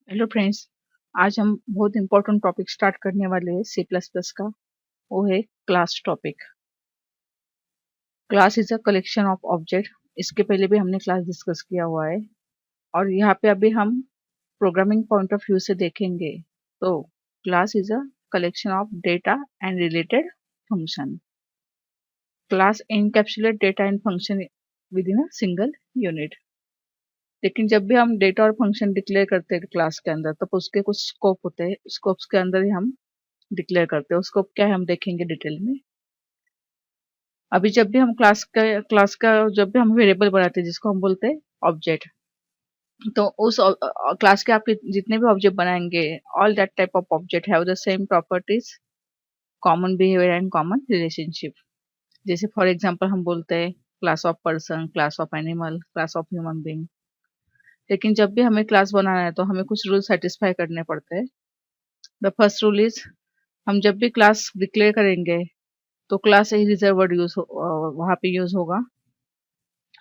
Hello friends. आज हम बहुत इंपॉर्टेंट टॉपिक स्टार्ट करने वाले हैं सी प्लस प्लस का। वो है class topic. Class is a collection of object. इसके पहले भी हमने क्लास डिस्कस किया हुआ है और यहाँ पे अभी हम प्रोग्रामिंग पॉइंट ऑफ व्यू से देखेंगे। तो class is a collection of data and related function. Class encapsulate data and function with in a single unit. लेकिन जब भी हम डेटा और फंक्शन डिक्लेयर करते हैं क्लास के अंदर, तब उसके कुछ स्कोप होते हैं। स्कोप्स के अंदर ही हम डिक्लेयर करते हैं। उसको क्या है हम देखेंगे डिटेल में। अभी जब भी हम क्लास का जब भी हम वेरिएबल बनाते हैं जिसको हम बोलते हैं ऑब्जेक्ट, तो उस क्लास के आपके जितने भी ऑब्जेक्ट बनाएंगे, all that type of object have the same properties, common behaviour and common relationship. जैसे फॉर एग्जांपल हम बोलते हैं class of person, class of animal, class of human being. लेकिन जब भी हमें क्लास बनाना है तो हमें कुछ रूल सेटिस्फाई करने पड़ते हैं। द फर्स्ट रूल इज, हम जब भी क्लास डिक्लेयर करेंगे तो क्लास ही रिजर्व वर्ड वहाँ पे यूज होगा।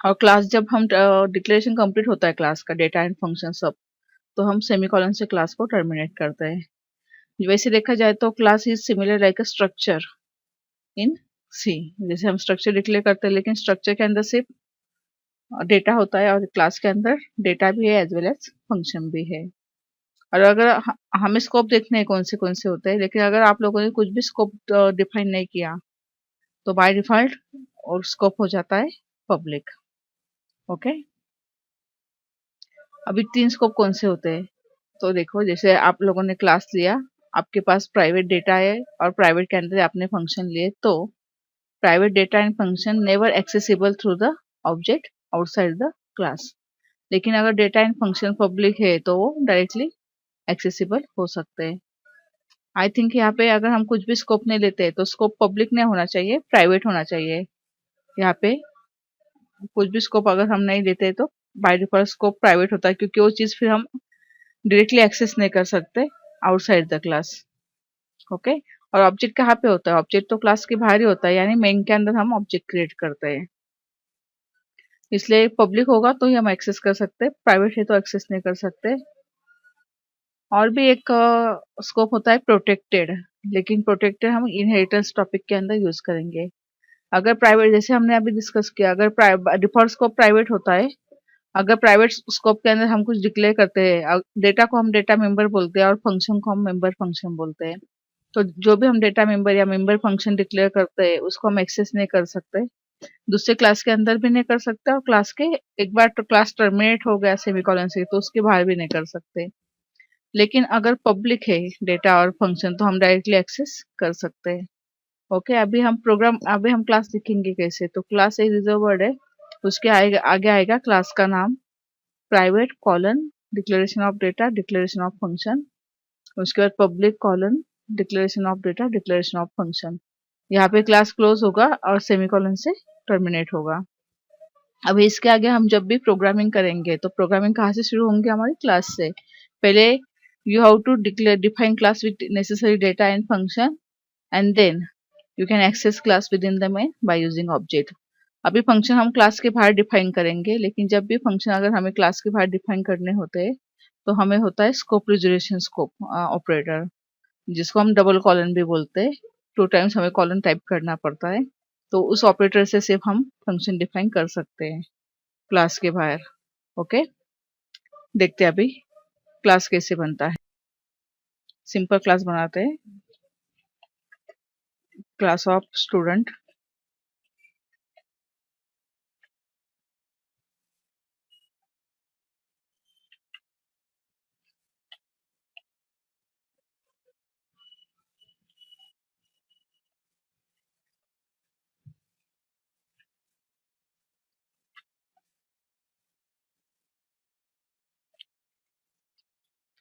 और क्लास जब हम डिक्लेरेशन कंप्लीट होता है क्लास का, डेटा एंड फंक्शन सब, तो हम सेमीकोलन से क्लास को टर्मिनेट करते हैं। वैसे देखा जाए तो class is similar like a structure in C. जैसे हम स्ट्रक्चर डिक्लेयर करते हैं, लेकिन स्ट्रक्चर के अंदर सिर्फ डेटा होता है और क्लास के अंदर डेटा भी है एज वेल एज फंक्शन भी है। और अगर हमें स्कोप देखने हैं कौन से होते हैं, लेकिन अगर आप लोगों ने कुछ भी स्कोप डिफाइन नहीं किया तो बाय डिफॉल्ट और स्कोप हो जाता है पब्लिक। ओके। अभी तीन स्कोप कौन से होते हैं, तो देखो, जैसे आप लोगों ने क्लास लिया, आपके पास प्राइवेट डेटा है और प्राइवेट के अंदर आपने फंक्शन लिए, तो private data and function never accessible through the object outside the class. लेकिन अगर डेटा एंड फंक्शन पब्लिक है तो वो डायरेक्टली एक्सेसिबल हो सकते हैं। आई थिंक यहाँ पे अगर हम कुछ भी स्कोप नहीं लेते तो स्कोप पब्लिक नहीं होना चाहिए, प्राइवेट होना चाहिए। यहाँ पे कुछ भी स्कोप अगर हम नहीं लेते तो बाय डिफॉल्ट स्कोप प्राइवेट होता है, क्योंकि वो चीज फिर हम डायरेक्टली एक्सेस नहीं कर सकते आउटसाइड द क्लास। ओके। और ऑब्जेक्ट कहाँ पे होता है? ऑब्जेक्ट तो क्लास के बाहर ही होता है, यानी मेन के अंदर हम ऑब्जेक्ट क्रिएट करते हैं। इसलिए पब्लिक होगा तो ही हम एक्सेस कर सकते हैं, प्राइवेट है तो एक्सेस नहीं कर सकते। और भी एक स्कोप होता है प्रोटेक्टेड, लेकिन प्रोटेक्टेड हम इनहेरिटेंस टॉपिक के अंदर यूज करेंगे। अगर प्राइवेट, जैसे हमने अभी डिस्कस किया, अगर डिफॉल्ट स्कोप प्राइवेट होता है, अगर प्राइवेट स्कोप के अंदर हम कुछ डिक्लेयर करते हैं, डेटा को हम डेटा मेंबर बोलते हैं और फंक्शन को हम मेंबर फंक्शन बोलते हैं, तो जो भी हम डेटा मेंबर या मेंबर फंक्शन डिक्लेयर करते हैं उसको हम एक्सेस नहीं कर सकते, दूसरे क्लास के अंदर भी नहीं कर सकते, और क्लास के एक बार तो क्लास टर्मिनेट हो गया सेमीकोलन से तो उसके बाहर भी नहीं कर सकते। लेकिन अगर पब्लिक है डेटा और फंक्शन तो हम डायरेक्टली एक्सेस कर सकते हैं। ओके। अभी हम क्लास लिखेंगे कैसे, तो क्लास एक रिजर्व वर्ड है, उसके आगे आएगा क्लास का नाम, private colon declaration of data declaration of function, उसके बाद public colon declaration of data declaration of function. यहाँ पे क्लास क्लोज होगा और सेमीकोलन से टर्मिनेट होगा। अभी इसके आगे हम जब भी प्रोग्रामिंग करेंगे तो प्रोग्रामिंग कहाँ से शुरू होंगे? हमारी क्लास से। पहले you have to define class with necessary data and function, and then you can access class within the main by using object. अभी फंक्शन हम क्लास के बाहर डिफाइन करेंगे, लेकिन जब भी फंक्शन अगर हमें क्लास के बाहर डिफाइन करने होते हैं तो हमें होता है स्कोप रिजर्वेशन स्कोप ऑपरेटर, जिसको हम डबल कॉलन भी बोलते हैं। 2 टाइम्स हमें कॉलन टाइप करना पड़ता है, तो उस ऑपरेटर से सिर्फ हम फंक्शन डिफाइन कर सकते हैं क्लास के बाहर। ओके। देखते हैं अभी क्लास कैसे बनता है। सिंपल क्लास बनाते हैं, क्लास ऑफ स्टूडेंट।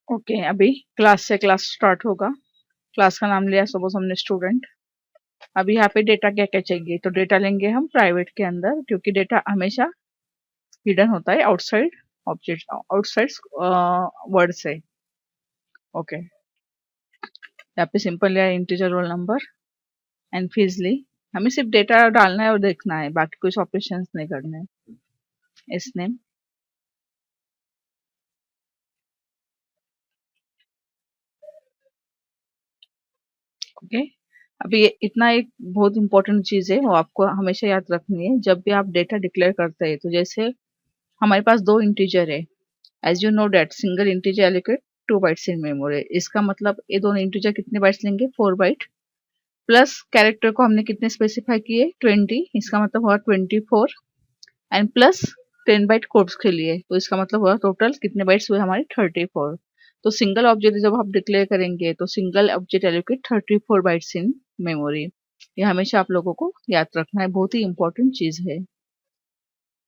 ओके। अभी क्लास से क्लास स्टार्ट होगा। क्लास का नाम लिया सपोज हमने स्टूडेंट। अभी यहाँ पे डेटा क्या क्या चाहिए, तो डेटा लेंगे हम प्राइवेट के अंदर, क्योंकि डेटा हमेशा हिडन होता है आउटसाइड ऑब्जेक्ट, आउटसाइड वर्ड से। ओके। यहाँ पे सिंपल लिया integer roll number and fees ली। हमें सिर्फ डेटा डालना है और देखना है, बाकी कुछ ऑपरेशंस नहीं करने हैं। इस नेम ओके। अभी ये इतना एक बहुत इंपॉर्टेंट चीज है, वो आपको हमेशा याद रखनी है जब भी आप डेटा डिक्लेयर करते हैं। तो जैसे हमारे पास दो इंटीजर है, as you know that single integer allocate 2 bytes in memory. इसका मतलब ये दोनों इंटीजर कितने बाइट्स लेंगे, 4 बाइट, प्लस कैरेक्टर को हमने कितने स्पेसिफाई किए, 20, इसका मतलब हुआ 24, एंड प्लस 10 बाइट कोड्स के लिए, तो इसका मतलब हुआ टोटल कितने बाइट्स हुए हमारे, 34। तो सिंगल ऑब्जेक्ट जब आप डिक्लेयर करेंगे तो single object allocate 34 bytes in memory. ये हमेशा आप लोगों को याद रखना है, बहुत ही इंपॉर्टेंट चीज है।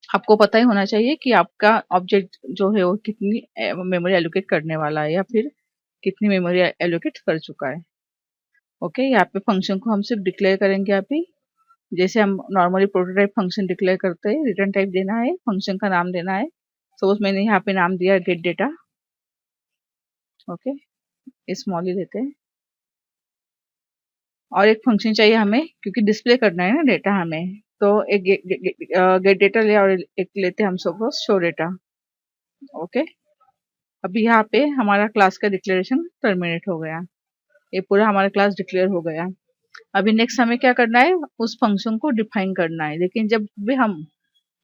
आपको पता ही होना चाहिए कि आपका ऑब्जेक्ट जो है वो कितनी मेमोरी एलोकेट करने वाला है, या फिर कितनी मेमोरी एलोकेट कर चुका है। ओके, यहाँ पे फंक्शन को हम सिर्फ डिक्लेयर करेंगे अभी। जैसे हम नॉर्मली प्रोटोटाइप फंक्शन डिक्लेयर करते हैं, रिटर्न टाइप देना है, फंक्शन का नाम देना है। सपोज मैंने यहाँ पे नाम दिया गेट डेटा। ओके, स्मॉल ही लेते हैं। और एक फंक्शन चाहिए हमें, क्योंकि डिस्प्ले करना है ना डेटा हमें, तो एक गेट डेटा ले, और एक लेते हैं हम सपोज शो डेटा। ओके, अभी यहाँ पे हमारा क्लास का डिक्लेरेशन टर्मिनेट हो गया, ये पूरा हमारा क्लास डिक्लेयर हो गया। अभी नेक्स्ट हमें क्या करना है, उस फंक्शन को डिफाइन करना है। लेकिन जब भी हम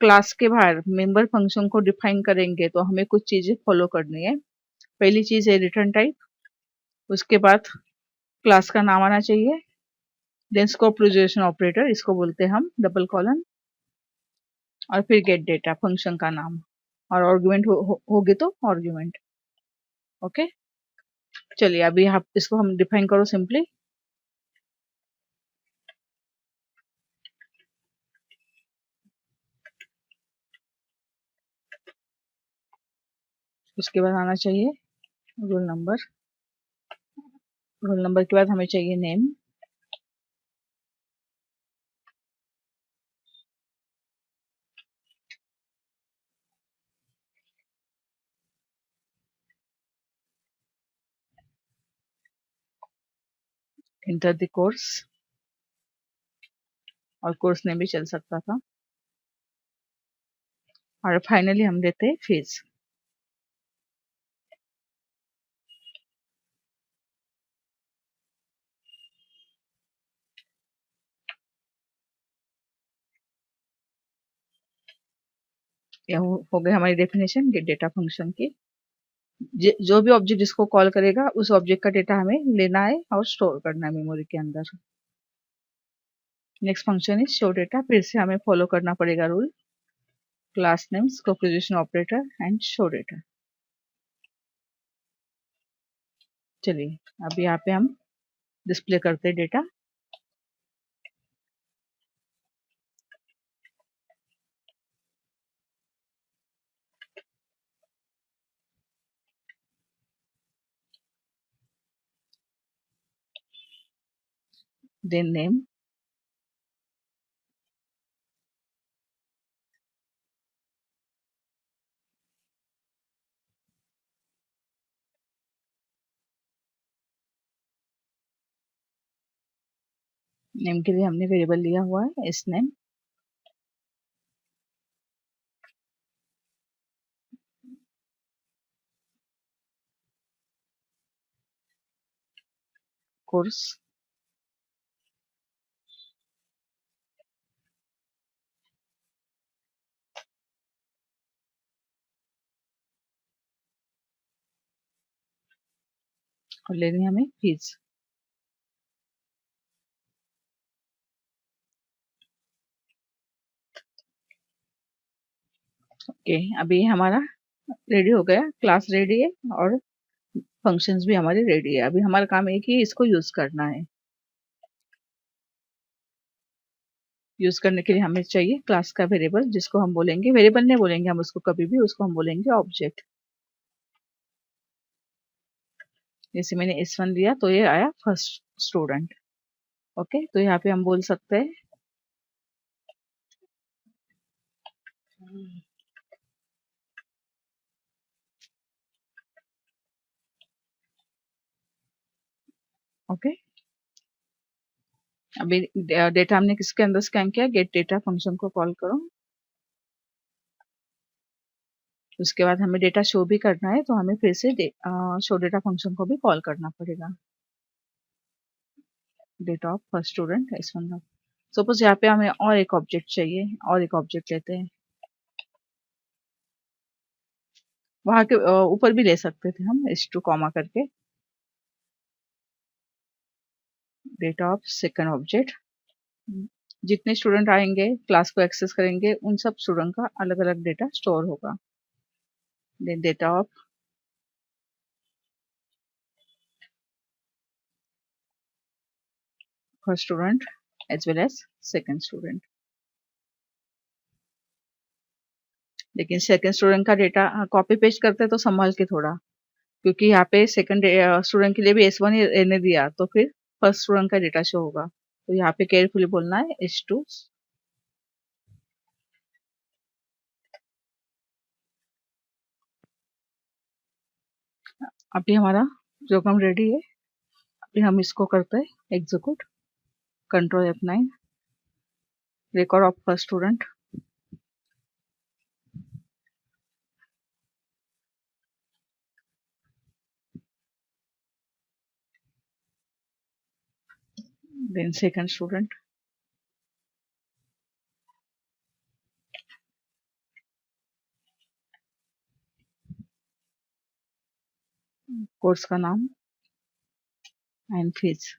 क्लास के बाहर मेंबर फंक्शन को डिफाइन करेंगे तो हमें कुछ चीजें फॉलो करनी है। पहली चीज है रिटर्न टाइप, उसके बाद क्लास का नाम आना चाहिए, देन स्कोप रिजोल्यूशन ऑपरेटर, इसको बोलते हैं हम डबल कॉलन, और फिर गेट डेटा फंक्शन का नाम, और आर्गुमेंट होगी तो आर्गुमेंट। ओके, चलिए अभी आप इसको हम डिफाइन करो सिंपली। उसके बाद आना चाहिए रोल नंबर, रोल नंबर के बाद हमें चाहिए नेम, इंटर द कोर्स, और कोर्स नेम भी चल सकता था, और फाइनली हम देते हैं फीस। ये हो गई हमारी डेफिनेशन गेट डेटा फंक्शन की। जो भी ऑब्जेक्ट जिसको कॉल करेगा उस ऑब्जेक्ट का डेटा हमें लेना है और स्टोर करना है मेमोरी के अंदर। Next function is show data, फिर से हमें फॉलो करना पड़ेगा rule, class name, scope resolution operator and show data. चलिए अब यहाँ पे हम डिस्प्ले करते हैं डेटा। देन नेम, नेम के लिए हमने वेरिएबल लिया हुआ है इस नेम, कोर्स, और लेनी है हमें फीस। ओके, अभी हमारा रेडी हो गया, क्लास रेडी है और फंक्शंस भी हमारे रेडी है। अभी हमारा काम एक ही है, इसको यूज करना है। यूज करने के लिए हमें चाहिए क्लास का वेरिएबल, जिसको हम बोलेंगे, वेरिएबल नहीं बोलेंगे हम उसको कभी भी, उसको हम बोलेंगे ऑब्जेक्ट। जैसे मैंने S1 लिया तो ये आया फर्स्ट स्टूडेंट। ओके, तो यहाँ पे हम बोल सकते हैं ओके। अभी डेटा हमने किसके अंदर स्कैन किया, गेट डेटा फंक्शन को कॉल करो। उसके बाद हमें डेटा शो भी करना है, तो हमें फिर से शो डेटा फंक्शन को भी कॉल करना पड़ेगा। Data of first student S1। Suppose यहाँ पे हमें और एक ऑब्जेक्ट चाहिए, और एक ऑब्जेक्ट लेते हैं। वहां के ऊपर भी ले सकते थे हम S2 कॉमा करके। डेटा ऑफ सेकंड ऑब्जेक्ट, जितने स्टूडेंट आएंगे क्लास को एक्सेस करेंगे उन सब स्टूडेंट का अलग अलग डेटा स्टोर होगा। Then data of first student as well as second student. लेकिन सेकंड स्टूडेंट का डेटा कॉपी पेस्ट करते हैं तो संभाल के थोड़ा, क्योंकि यहाँ पे सेकंड स्टूडेंट के लिए भी S1 ही रहने दिया, तो फिर फर्स्ट स्टूडेंट का डेटा शो होगा। तो यहाँ पे केयरफुली बोलना है S2। अभी हमारा प्रोग्राम रेडी है। अभी हम इसको करते हैं execute. Control F9, record of first student. Then second student. Course का नाम एंड फीस।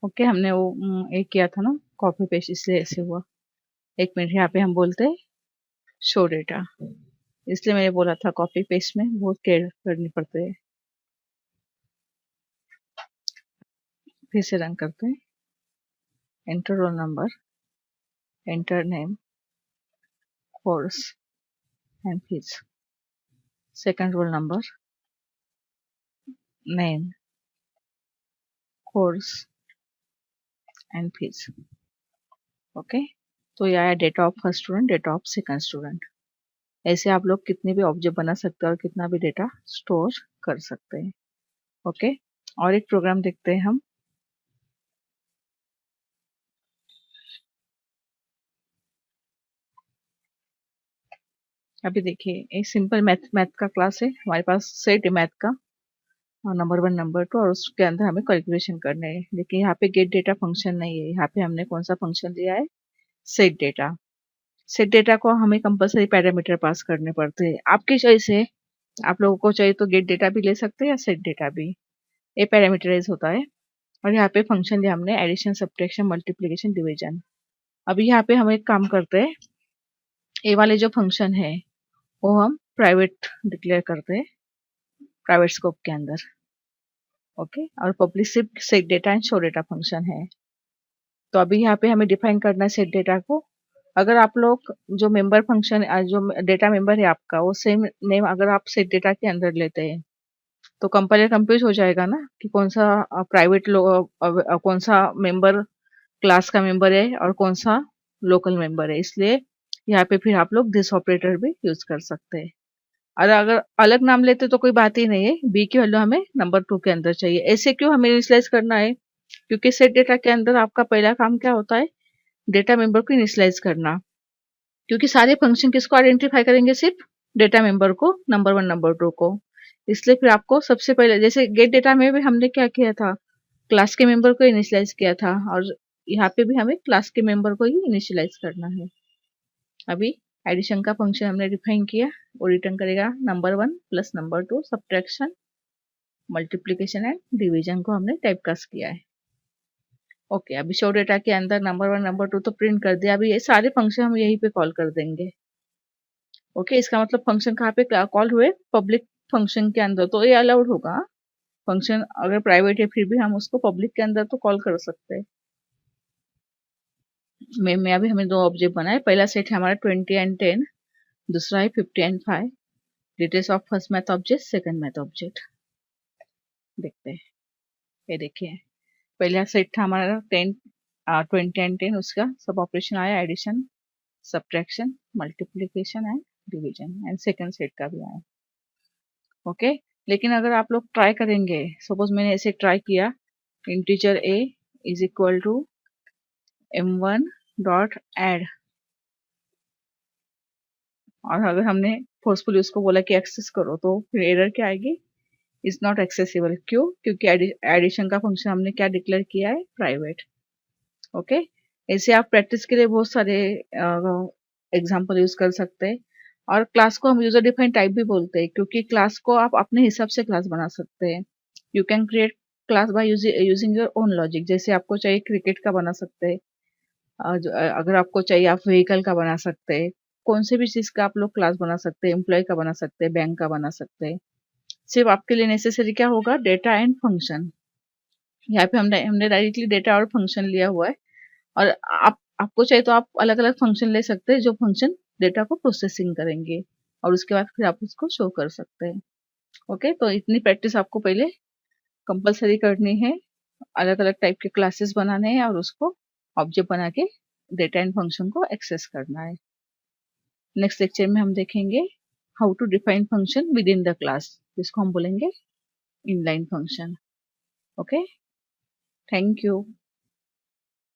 ओके, हमने वो एक किया था ना कॉपी पेस्ट, इसलिए ऐसे हुआ। एक मिनट, यहाँ पे हम बोलते हैं शो डेटा, इसलिए मैंने बोला था कॉपी पेस्ट में बहुत केयर करनी पड़ती है। फिर से रन करते हैं। Enter roll number, enter name, course and fees. Second roll number, name, course and fees. Okay, तो यह है data of first student, data of second student. ऐसे आप लोग कितने भी ऑब्जेक्ट बना सकते हैं और कितना भी डेटा स्टोर कर सकते हैं। ओके, और एक प्रोग्राम देखते हैं हम। अभी देखिए, एक सिंपल मैथ का क्लास है हमारे पास, सेट है मैथ का, और नंबर 1 नंबर 2, और उसके अंदर हमें कैलकुलेशन करने है। लेकिन यहाँ पे गेट डेटा फंक्शन नहीं है। यहाँ पे हमने कौन सा फंक्शन लिया है? Set data. सेट डेटा को हमें कंपलसरी पैरामीटर पास करने पड़ते हैं। आपकी चॉइस है, आप लोगों को चाहिए तो गेट डेटा भी ले सकते हैं या सेट डेटा भी। ये पैरामीटराइज होता है। और यहाँ पे फंक्शन लिया हमने एडिशन, सब्ट्रैक्शन, मल्टीप्लिकेशन, डिवीजन। अभी यहाँ पे हम एक काम करते हैं, ये वाले जो फंक्शन है वो हम प्राइवेट डिक्लेयर करते हैं प्राइवेट स्कोप के अंदर। ओके, और पब्लिक सिर्फ set data and show data function है। तो अभी यहाँ पे हमें डिफाइन करना है सेट डेटा को। अगर आप लोग जो मेंबर फंक्शन, जो डेटा मेंबर है आपका, वो सेम नेम अगर आप सेट डेटा के अंदर लेते हैं तो कंपाइलर कंफ्यूज हो जाएगा ना कि कौन सा प्राइवेट कौन सा मेंबर क्लास का मेंबर है और कौन सा लोकल मेंबर है। इसलिए यहाँ पे फिर आप लोग दिस ऑपरेटर भी यूज कर सकते हैं। और अगर अलग नाम लेते तो कोई बात ही नहीं है, बी की वैल्यू हमें नंबर 2 के अंदर चाहिए। ऐसे क्यों हमें इनिशियलाइज करना है? क्योंकि सेट डेटा के अंदर आपका पहला काम क्या होता है? डेटा मेंबर को इनिशियलाइज करना। क्योंकि सारे फंक्शन किसको आइडेंटिफाई करेंगे? सिर्फ डेटा मेंबर को, नंबर 1 नंबर 2 को। इसलिए फिर आपको सबसे पहले, जैसे गेट डेटा में भी हमने क्या किया था, क्लास के मेंबर को इनिशियलाइज किया था, और यहाँ पे भी हमें क्लास के मेंबर को ही इनिशियलाइज करना है। अभी एडिशन का फंक्शन हमने डिफाइन किया, वो रिटर्न करेगा number 1 plus number 2, subtraction, multiplication and division को हमने टाइपकास्ट किया है। ओके, अभी शो डेटा के अंदर नंबर 1 नंबर 2 तो प्रिंट कर दिया। अभी ये सारे फंक्शन हम यहीं पे कॉल कर देंगे। ओके, इसका मतलब फंक्शन कहाँ पे कॉल हुए? पब्लिक फंक्शन के अंदर, तो ये अलाउड होगा। फंक्शन अगर प्राइवेट है फिर भी हम उसको पब्लिक के अंदर तो कॉल कर सकते हैं। में अभी हमें 2 ऑब्जेक्ट बनाए। पहला सेट है हमारा 20 एंड 10, दूसरा है 50 and 5। Details of first math object, second math object देखते हैं। ये देखिए, पहला सेट था हमारा 10, 20 एंड 10, उसका सब ऑपरेशन आया, addition, subtraction, multiplication and division. And second set का भी आया। ओके, लेकिन अगर आप लोग ट्राई करेंगे, सपोज मैंने ऐसे ट्राई किया, integer a is equal to m1 dot add और अगर हमने फोर्सफुली उसको बोला कि एक्सेस करो तो फिर एरर क्या आएगी, इज नॉट एक्सेसिबल। क्यों? क्योंकि एडिशन का फंक्शन हमने क्या डिक्लेयर किया है, प्राइवेट। ओके, ऐसे आप प्रैक्टिस के लिए बहुत सारे एग्जाम्पल यूज कर सकते हैं। और क्लास को हम यूजर डिफाइंड टाइप भी बोलते हैं, क्योंकि क्लास को आप अपने हिसाब से क्लास बना सकते हैं। You can create class by using your own logic. जैसे आपको चाहिए क्रिकेट का बना सकते हैं, अगर आपको चाहिए आप व्हीकल का बना सकते हैं, कौन से भी चीज का आप लोग क्लास बना सकते हैं, एम्प्लॉय का बना सकते हैं, बैंक का बना सकते हैं। सिर्फ आपके लिए नेसेसरी क्या होगा, डेटा एंड फंक्शन। यहाँ पे हमने हमने डायरेक्टली डेटा और फंक्शन लिया हुआ है। और आपको चाहिए तो आप अलग अलग फंक्शन ले सकते हैं, जो फंक्शन डेटा को प्रोसेसिंग करेंगे, और उसके बाद फिर आप उसको शो कर सकते हैं। ओके, तो इतनी प्रैक्टिस आपको पहले कंपलसरी करनी है। अलग अलग टाइप के क्लासेस बनाने हैं और उसको ऑब्जेक्ट बना के डेटा एंड फंक्शन को एक्सेस करना है। नेक्स्ट लेक्चर में हम देखेंगे how to define function within the class, जिसको हम बोलेंगे inline function. Okay, thank you.